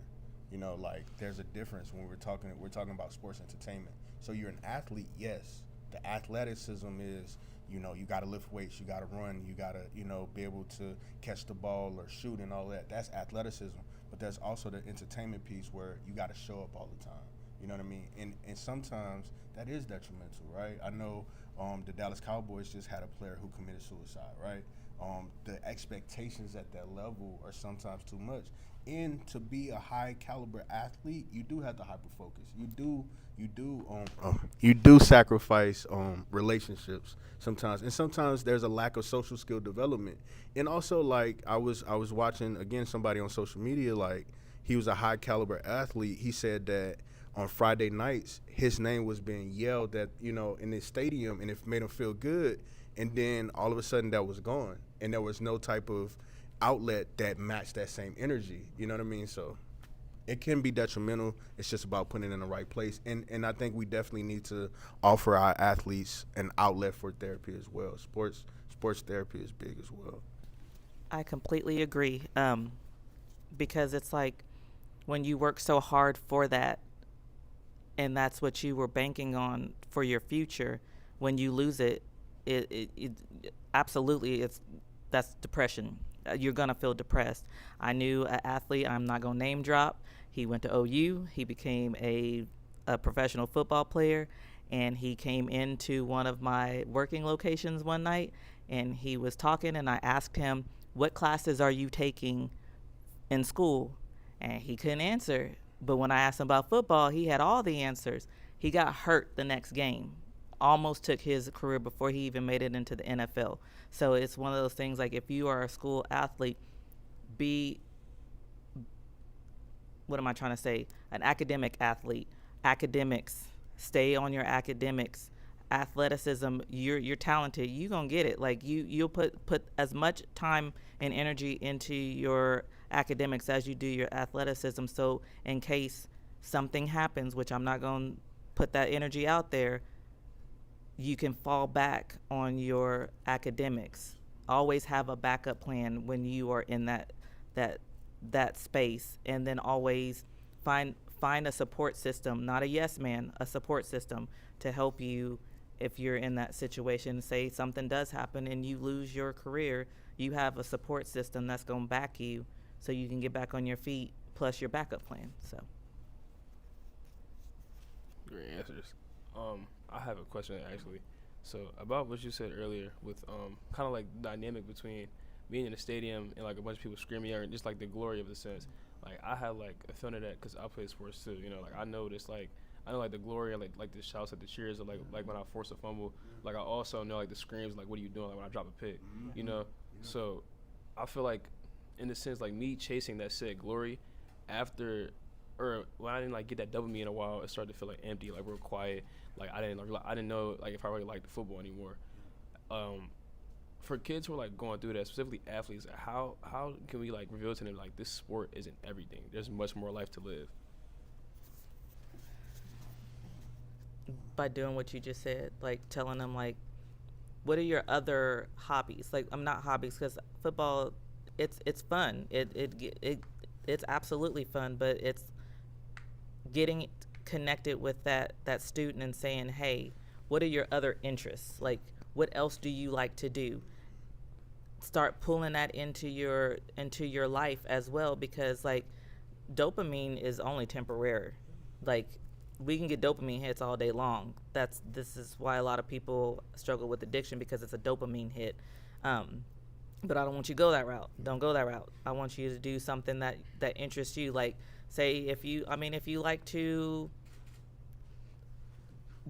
Like there's a difference when we're talking about sports entertainment. So you're an athlete, yes. The athleticism is, you got to lift weights, you got to run, you got to, be able to catch the ball or shoot and all that. That's athleticism. But there's also the entertainment piece where you got to show up all the time. You know what I mean? And sometimes that is detrimental, right? I know the Dallas Cowboys just had a player who committed suicide, right? The expectations at that level are sometimes too much. And to be a high caliber athlete, you do have to hyper focus. You do sacrifice relationships sometimes, and sometimes there's a lack of social skill development. And also, like I was watching again somebody on social media, like he was a high caliber athlete. He said that on Friday nights his name was being yelled at, in his stadium, and it made him feel good. And then all of a sudden that was gone, and there was no type of outlet that matched that same energy. You know what I mean? So it can be detrimental. It's just about putting it in the right place. And I think we definitely need to offer our athletes an outlet for therapy as well. Sports therapy is big as well. I completely agree. Because it's like when you work so hard for that, and that's what you were banking on for your future, when you lose it, it absolutely that's depression. You're gonna feel depressed. I knew an athlete, I'm not gonna name drop. He went to OU. He became a professional football player, and he came into one of my working locations one night, and he was talking, and I asked him, "What classes are you taking in school?" And he couldn't answer. But when I asked him about football, he had all the answers. He got hurt the next game. Almost took his career before he even made it into the NFL. So it's one of those things, like if you are a school athlete, what am I trying to say? An academic athlete. Academics, stay on your academics. Athleticism, you're talented. You're going to get it. Like you'll put as much time and energy into your academics as you do your athleticism. So in case something happens, which I'm not going to put that energy out there, you can fall back on your academics. Always have a backup plan when you are in that space, and then always find a support system, not a yes man, a support system to help you if you're in that situation. Say something does happen and you lose your career, you have a support system that's going to back you so you can get back on your feet, plus your backup plan. So Great answers. I have a question actually. So about what you said earlier with kind of like dynamic between being in a stadium and like a bunch of people screaming and just like the glory of the sense. Like I had like a feeling of that because I play sports too. Like I know this I know like the glory, like the shouts, like the cheers, or like when I force a fumble. Like I also know like the screams, like what are you doing? Like when I drop a pick, So I feel like in the sense like me chasing that said glory after. Or when I didn't like get that dopamine in a while, it started to feel like empty, like real quiet. Like I didn't know like if I really liked the football anymore. For kids who are like going through that, specifically athletes, how can we like reveal to them like this sport isn't everything? There's much more life to live. by doing what you just said, like telling them like, what are your other hobbies? Like, I'm not hobbies because football, it's fun. It's absolutely fun, but it's getting connected with that student and saying, hey, what are your other interests? Like, what else do you like to do? Start pulling that into your life as well, because like dopamine is only temporary. Like, we can get dopamine hits all day long. This is why a lot of people struggle with addiction, because it's a dopamine hit. But I don't want you to go that route. Don't go that route. I want you to do something that interests you. Like, say if you like to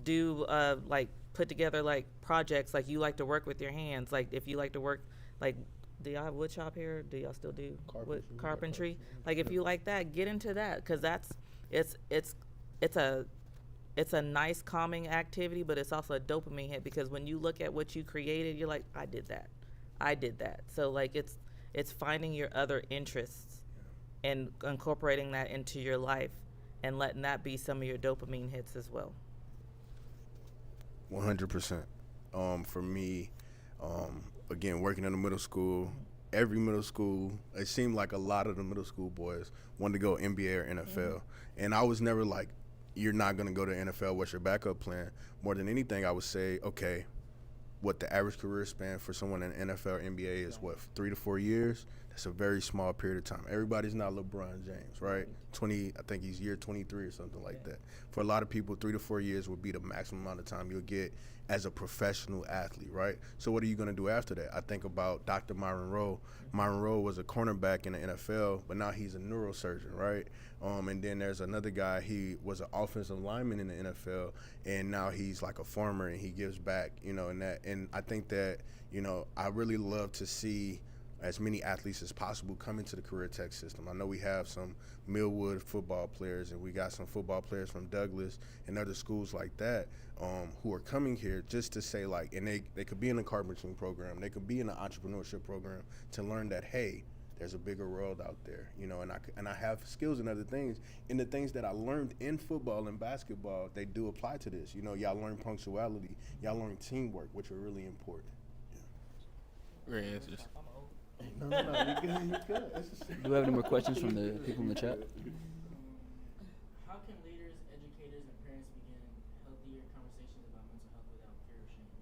do like put together like projects, like you like to work with your hands. Like if you like to work, like, do y'all have wood shop here? Do y'all still do carpentry? Like if you like that, get into that, because it's a nice calming activity, but it's also a dopamine hit, because when you look at what you created, you're like, I did that. So like it's finding your other interests and incorporating that into your life and letting that be some of your dopamine hits as well. 100%. For me, again, working in a middle school, every middle school, it seemed like a lot of the middle school boys wanted to go NBA or NFL. Mm-hmm. And I was never like, you're not going to go to NFL, what's your backup plan? More than anything, I would say, okay, what the average career span for someone in NFL or NBA is, 3 to 4 years? That's a very small period of time. Everybody's not LeBron James, right? 20, I think he's year 23 or something like that. For a lot of people, 3 to 4 years would be the maximum amount of time you'll get as a professional athlete, right? So what are you going to do after that? I think about Dr. Myron Rowe. Myron Rowe was a cornerback in the NFL, but now he's a neurosurgeon, right? And then there's another guy, he was an offensive lineman in the NFL, and now he's like a farmer, and he gives back, you know, and I think that, you know, I really love to see as many athletes as possible come into the career tech system. I know we have some Millwood football players, and we got some football players from Douglas and other schools like that who are coming here just to say, like, and they could be in a carpentering program, they could be in an entrepreneurship program to learn that, hey, there's a bigger world out there, you know, and I have skills in other things. And the things that I learned in football and basketball, they do apply to this. You know, y'all learn punctuality, y'all learn teamwork, which are really important. Great answers. No, you good. Do we have any more questions from the people in the chat? How can leaders, educators, and parents begin healthier conversations about mental health without fear or shame?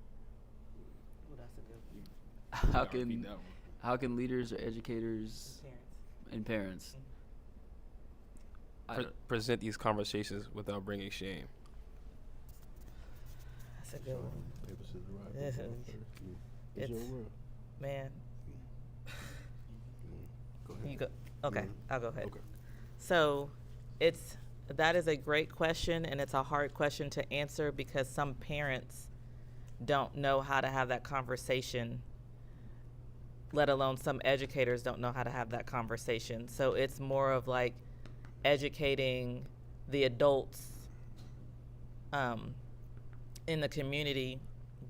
Oh, that's a good one. How can leaders or educators Parents. and parents Present these conversations without bringing shame? That's a good one. Paper, scissors, rock. It's- It's your world. Man, Go ahead. you go. Okay, I'll go ahead. Okay. So, that is a great question, and it's a hard question to answer because some parents don't know how to have that conversation, let alone some educators don't know how to have that conversation. So it's more of like educating the adults in the community,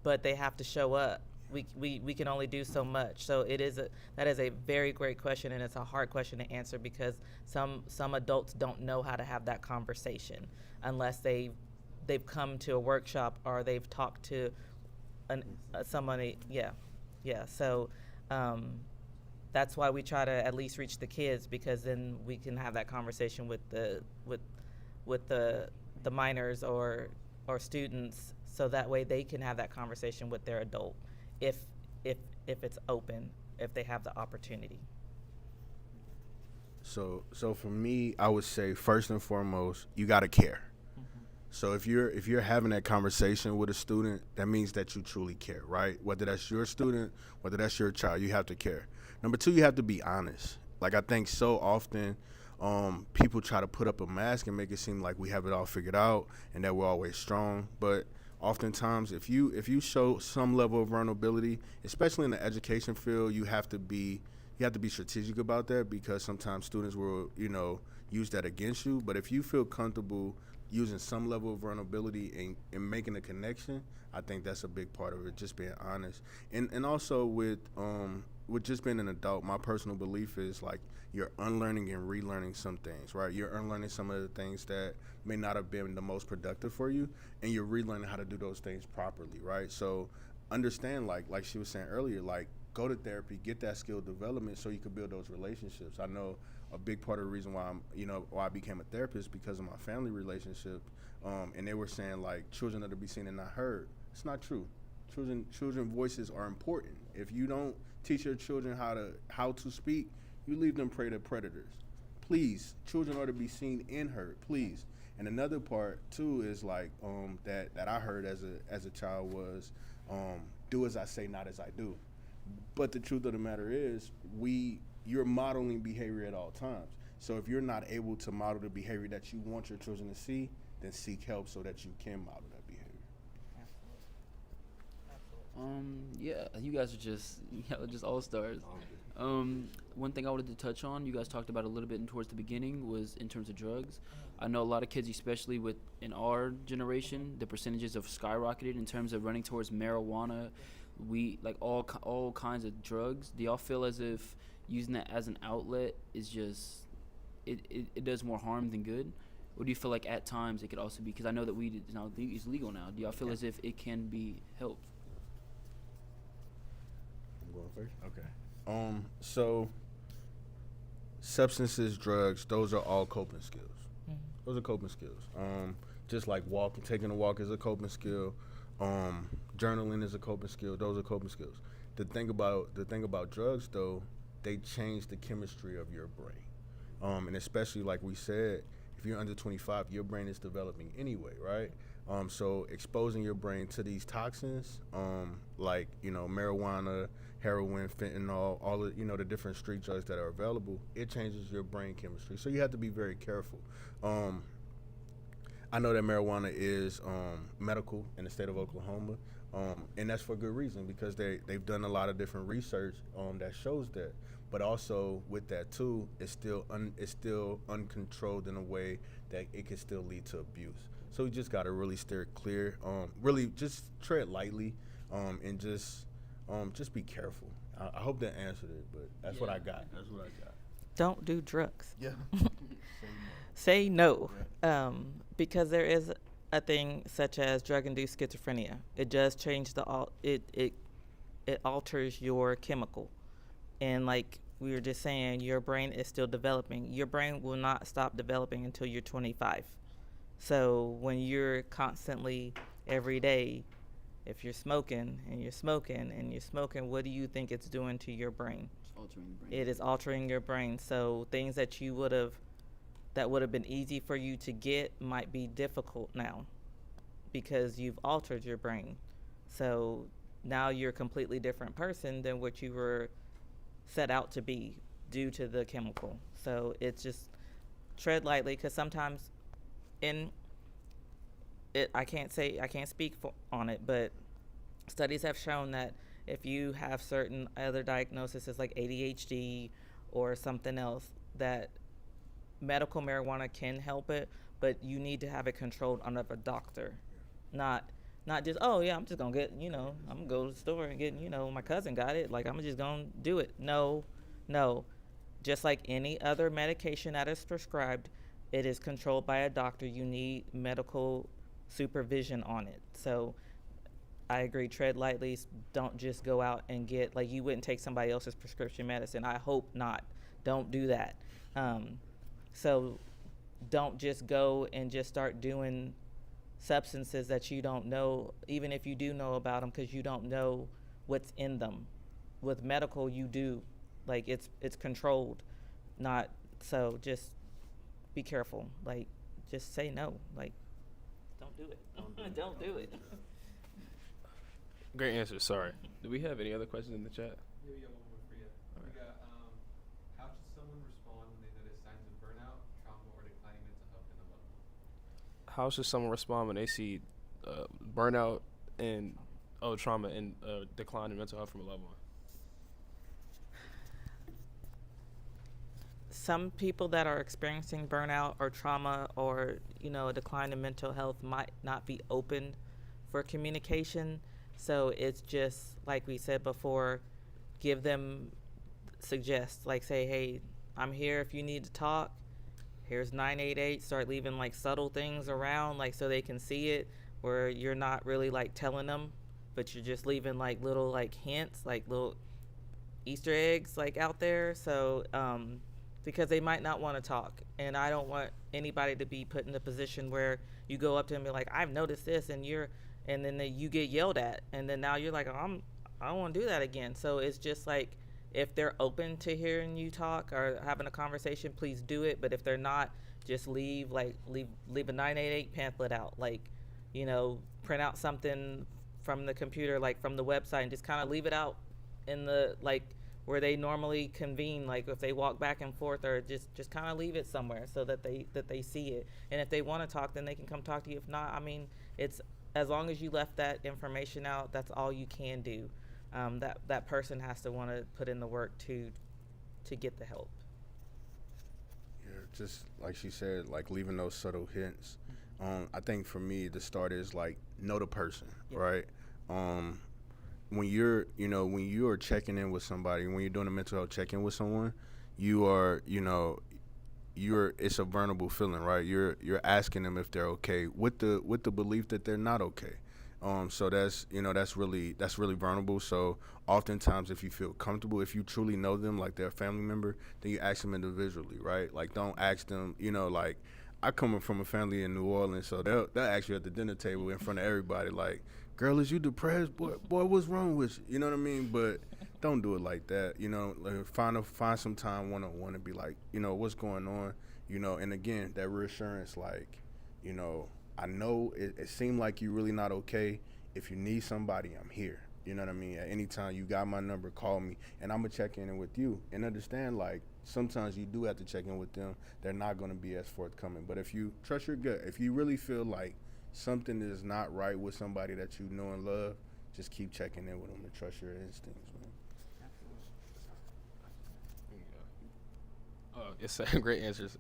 but they have to show up. We can only do so much. So that is a very great question, and it's a hard question to answer because some adults don't know how to have that conversation unless they've come to a workshop or they've talked to somebody. Yeah. So that's why we try to at least reach the kids, because then we can have that conversation with the minors or students, so that way they can have that conversation with their adult if it's open, if they have the opportunity. So for me, I would say first and foremost, you got to care. So if you're having that conversation with a student, that means that you truly care, right? Whether that's your student, whether that's your child, you have to care. Number two, you have to be honest. Like, I think so often people try to put up a mask and make it seem like we have it all figured out and that we're always strong. But oftentimes, if you show some level of vulnerability, especially in the education field, you have to be strategic about that, because sometimes students will, use that against you. But if you feel comfortable using some level of vulnerability and making a connection, I think that's a big part of it, just being honest. And also with just being an adult, my personal belief is, like, you're unlearning and relearning some things, right? You're unlearning some of the things that may not have been the most productive for you, and you're relearning how to do those things properly, right? So understand, like she was saying earlier, like, go to therapy, get that skill development so you can build those relationships. I know a big part of the reason why why I became a therapist, because of my family relationship, and they were saying, like, children are to be seen and not heard. It's not true. Children voices are important. If you don't teach your children how to speak, you leave them prey to predators. Please, children are to be seen and heard, please. And another part too is, like, that I heard as a child was, do as I say, not as I do. But the truth of the matter is, you're modeling behavior at all times. So if you're not able to model the behavior that you want your children to see, then seek help so that you can model that behavior. Yeah, you guys are just all stars. One thing I wanted to touch on, you guys talked about a little bit towards the beginning, was in terms of drugs. I know a lot of kids, especially in our generation, the percentages have skyrocketed in terms of running towards marijuana, weed, like all kinds of drugs. Do y'all feel as if using that as an outlet is just it does more harm than good? Or do you feel like at times it could also be, because I know that weed is legal now, do y'all feel as if it can be helped? I'm going first? Okay. So substances, drugs, those are all coping skills. Mm-hmm. Those are coping skills. Just like taking a walk is a coping skill. Journaling is a coping skill. Those are coping skills. The thing about drugs, though, they change the chemistry of your brain. And especially like we said, if you're under 25, your brain is developing anyway, right? So exposing your brain to these toxins, like, marijuana, heroin, fentanyl, all of, the different street drugs that are available, it changes your brain chemistry. So you have to be very careful. I know that marijuana is medical in the state of Oklahoma, and that's for good reason, because they've done a lot of different research that shows that. But also with that too, it's still uncontrolled in a way that it can still lead to abuse. So we just gotta really steer clear. Really just tread lightly, and just be careful. I hope that answered it, but that's what I got. That's what I got. Don't do drugs. Yeah. Say no. Because there is a thing such as drug-induced schizophrenia. It does change it alters your chemical. And like we were just saying, your brain is still developing. Your brain will not stop developing until you're 25. So when you're constantly, every day, if you're smoking and you're smoking and you're smoking, what do you think it's doing to your brain? It's altering the brain. It is altering your brain. So things that would have been easy for you to get might be difficult now because you've altered your brain. So now you're a completely different person than what you were set out to be due to the chemical. So it's just tread lightly, because sometimes I can't speak on it, but studies have shown that if you have certain other diagnoses like ADHD or something else, that medical marijuana can help it, but you need to have it controlled under a doctor, not just, oh yeah, I'm just gonna get, I'm gonna go to the store and get, my cousin got it, like I'm just gonna do it. No, just like any other medication that is prescribed, it is controlled by a doctor. You need medical supervision on it. So I agree, tread lightly. Don't just go out and get, like, you wouldn't take somebody else's prescription medicine. I hope not. Don't do that. So don't just go and just start doing substances that you don't know, even if you do know about them, because you don't know what's in them. With medical, you do. Like, it's controlled. Not, so just be careful. Like, just say no. Like, don't do it. Don't do it. Great answer. Sorry. Do we have any other questions in the chat? Yeah, we got one more for you. All We right. got, how should someone respond when they notice signs of burnout, trauma, or declining mental health in a loved one? How should someone respond when they see burnout and trauma and decline in mental health from a loved one? Some people that are experiencing burnout or trauma or, a decline in mental health might not be open for communication. So it's just, like we said before, suggest, like, say, hey, I'm here if you need to talk. Here's 988. Start leaving, like, subtle things around, like, so they can see it, where you're not really, like, telling them, but you're just leaving, like, little, like, hints, like little Easter eggs, like, out there. So, because they might not want to talk. And I don't want anybody to be put in a position where you go up to them and be like, I've noticed this, and then you get yelled at. And then now you're like, I don't want to do that again. So it's just like, if they're open to hearing you talk or having a conversation, please do it. But if they're not, just leave a 988 pamphlet out. Like, print out something from the computer, like from the website, and just kind of leave it out in the, like, where they normally convene, like if they walk back and forth, or just kind of leave it somewhere so that they see it. And if they want to talk, then they can come talk to you. If not, I mean, it's, as long as you left that information out, that's all you can do. That person has to want to put in the work to get the help. Yeah, just like she said, like leaving those subtle hints. I think for me, the start is like know the person, right? When you're checking in with somebody, when you're doing a mental health check-in with someone, it's a vulnerable feeling, right? You're asking them if they're okay with the belief that they're not okay. So that's really vulnerable. So oftentimes, if you feel comfortable, if you truly know them, like they're a family member, then you ask them individually, right? Like, don't ask them, like, I come from a family in New Orleans, so they'll ask you at the dinner table in front of everybody, like, girl, is you depressed? Boy, what's wrong with you? You know what I mean? But don't do it like that. You know, like find some time one-on-one and be like, you know, what's going on, you know. And again, that reassurance, like, you know, I know it seemed like you're really not okay. If you need somebody, I'm here. You know what I mean? At any time, you got my number, call me, and I'm going to check in with you. And understand, like, sometimes you do have to check in with them. They're not going to be as forthcoming. But if you trust your gut, if you really feel like something is not right with somebody that you know and love, just keep checking in with them and trust your instincts, man. It's great answers.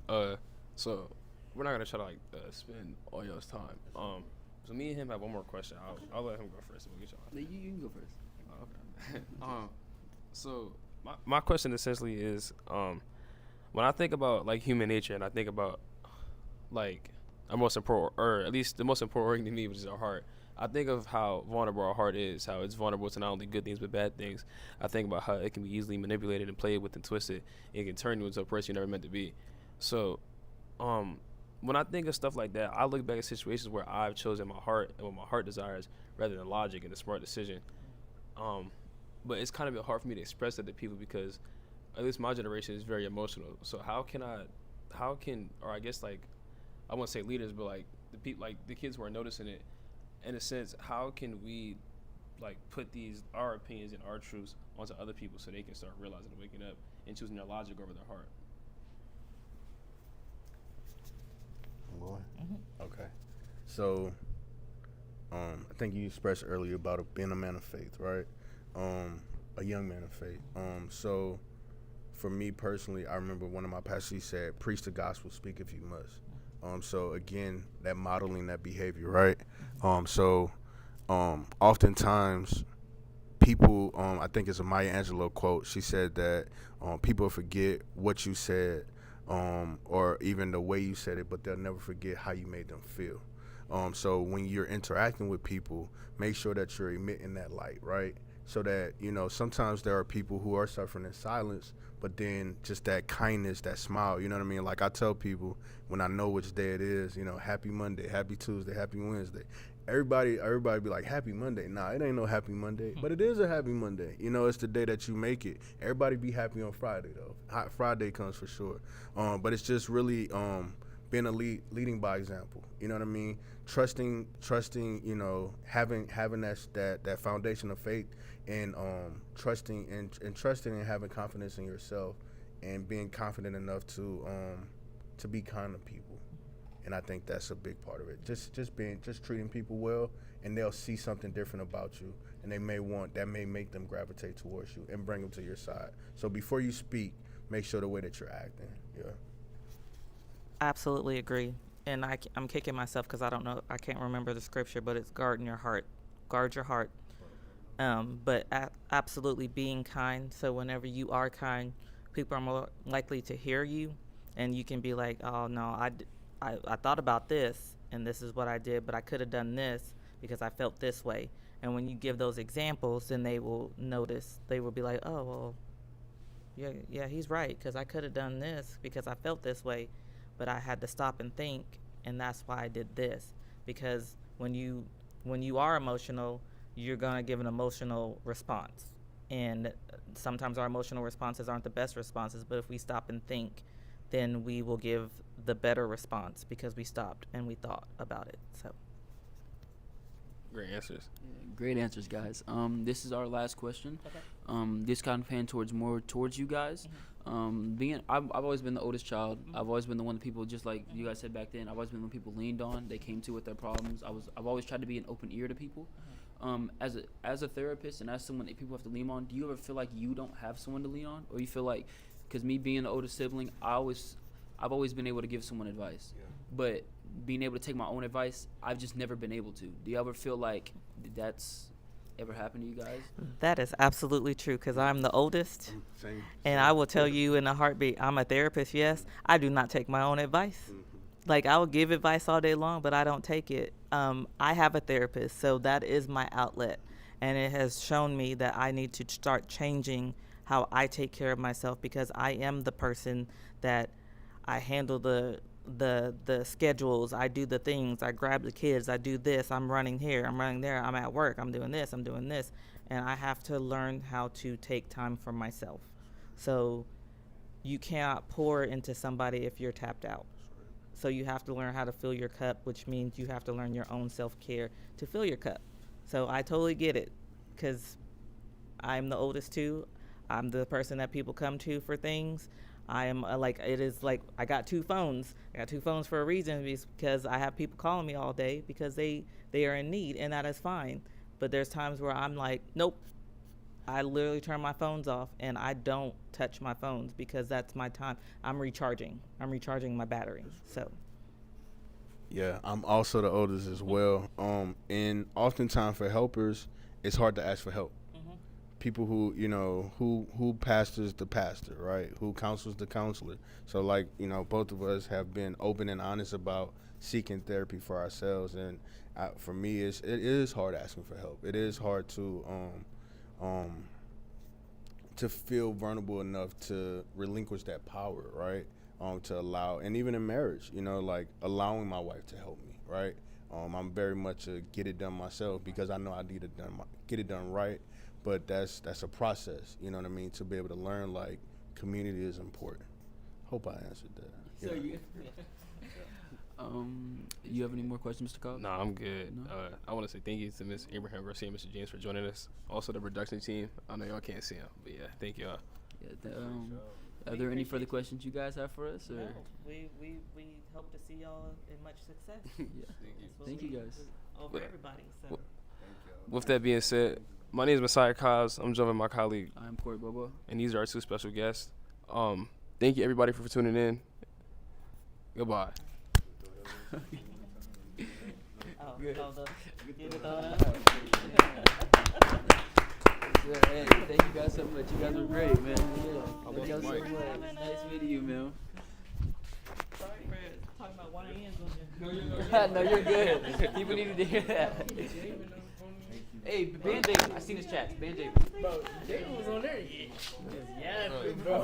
So we're not gonna try to like spend all y'all's time. So me and him have one more question. I'll let him go first. And we'll get y'all. You can go first. Okay. So my question essentially is, when I think about like human nature and I think about like our most important, or at least the most important organ to me, which is our heart. I think of how vulnerable our heart is, how it's vulnerable to not only good things but bad things. I think about how it can be easily manipulated and played with and twisted. It can turn you into a person you never meant to be. So, when I think of stuff like that, I look back at situations where I've chosen my heart and what my heart desires rather than logic and a smart decision. But it's kind of been hard for me to express that to people because at least my generation is very emotional. So I guess like, I won't say leaders, but like the people, like the kids who are noticing it, in a sense, how can we like put our opinions and our truths onto other people so they can start realizing and waking up and choosing their logic over their heart? Okay. So, I think you expressed earlier about being a man of faith, right? A young man of faith. So, for me personally, I remember one of my pastors said, "Preach the gospel, speak if you must." So again, that modeling that behavior, right? Oftentimes people, I think it's a Maya Angelou quote. She said that people forget what you said, or even the way you said it, but they'll never forget how you made them feel. So when you're interacting with people, make sure that you're emitting that light, right? So that, you know, sometimes there are people who are suffering in silence, but then just that kindness, that smile, you know what I mean? Like I tell people when I know which day it is, you know, happy Monday, happy Tuesday, happy Wednesday. Everybody be like, happy Monday. Nah, it ain't no happy Monday, but it is a happy Monday. You know, it's the day that you make it. Everybody be happy on Friday, though. Friday comes for sure. But it's just really being leading by example. You know what I mean? Trusting, you know, having that foundation of faith, and trusting and having confidence in yourself, and being confident enough to be kind to people. And I think that's a big part of it. Just treating people well, and they'll see something different about you, and that may make them gravitate towards you and bring them to your side. So before you speak, make sure the way that you're acting. Yeah. Absolutely agree. And I'm kicking myself because I can't remember the scripture, but it's guard your heart. But absolutely being kind. So whenever you are kind, people are more likely to hear you, and you can be like, oh no, I thought about this, and this is what I did, but I could have done this because I felt this way. And when you give those examples, then they will notice. They will be like, oh, well, yeah, he's right, because I could have done this because I felt this way, but I had to stop and think, and that's why I did this. Because when you are emotional, you're going to give an emotional response. And sometimes our emotional responses aren't the best responses, but if we stop and think, then we will give the better response because we stopped and we thought about it. So, great answers. Yeah, great answers, guys. This is our last question. Okay. This kind of paying more towards you guys. I've always been the oldest child. I've always been the one that people, just like you guys said back then, I've always been the one people leaned on. They came to with their problems. I've always tried to be an open ear to people. As a therapist and as someone that people have to lean on, do you ever feel like you don't have someone to lean on, or you feel like, because me being the oldest sibling, I've always been able to give someone advice, but being able to take my own advice, I've just never been able to. Do you ever feel like that's ever happened to you guys? That is absolutely true, because I'm the oldest. Same. And I will tell you in a heartbeat, I'm a therapist, yes. I do not take my own advice. Like, I will give advice all day long, but I don't take it. I have a therapist, so that is my outlet. And it has shown me that I need to start changing how I take care of myself, because I am the person that I handle the schedules, I do the things, I grab the kids, I do this, I'm running here, I'm running there, I'm at work, I'm doing this, and I have to learn how to take time for myself. So you cannot pour into somebody if you're tapped out. So you have to learn how to fill your cup, which means you have to learn your own self-care to fill your cup. So I totally get it, because I'm the oldest too. I'm the person that people come to for things. I am it is like I got 2 phones. I got 2 phones for a reason, because I have people calling me all day because they are in need, and that is fine. But there's times where I'm like, nope. I literally turn my phones off, and I don't touch my phones, because that's my time. I'm recharging my battery. So Yeah, I'm also the oldest as well. And oftentimes for helpers, it's hard to ask for help. People who, who pastors the pastor, right? Who counsels the counselor. So like, both of us have been open and honest about seeking therapy for ourselves. And for me, it is hard asking for help. It is hard to feel vulnerable enough to relinquish that power, right? To allow, and even in marriage, like allowing my wife to help me, right? I'm very much a get it done myself, because I know I need to get it done right. But that's a process, you know what I mean, to be able to learn, like, community is important. Hope I answered that. So you have any more questions, Mr. Cobbs? No, I'm good. No? I want to say thank you to Ms. Abraham Garcia and Mr. James for joining us. Also the production team. I know y'all can't see them, but yeah, thank y'all. Are there any further questions you guys have for us? Or? no, we hope to see y'all in much success. Yeah. Thank you guys. Over everybody. So. With that being said, my name is Messiah Cobbs. I'm joined by my colleague. I'm Cory Bobo. And these are our 2 special guests. Thank you everybody for tuning in. Goodbye. Hey, thank you guys so much. You guys were great, man. Yeah. Thank you so much. Nice meeting you, man. Sorry for talking about 1 a.m. No, you're good. People needed to hear that. Hey, Band David, I seen his chats. Band David. Bro, David was on there. Yeah, bro.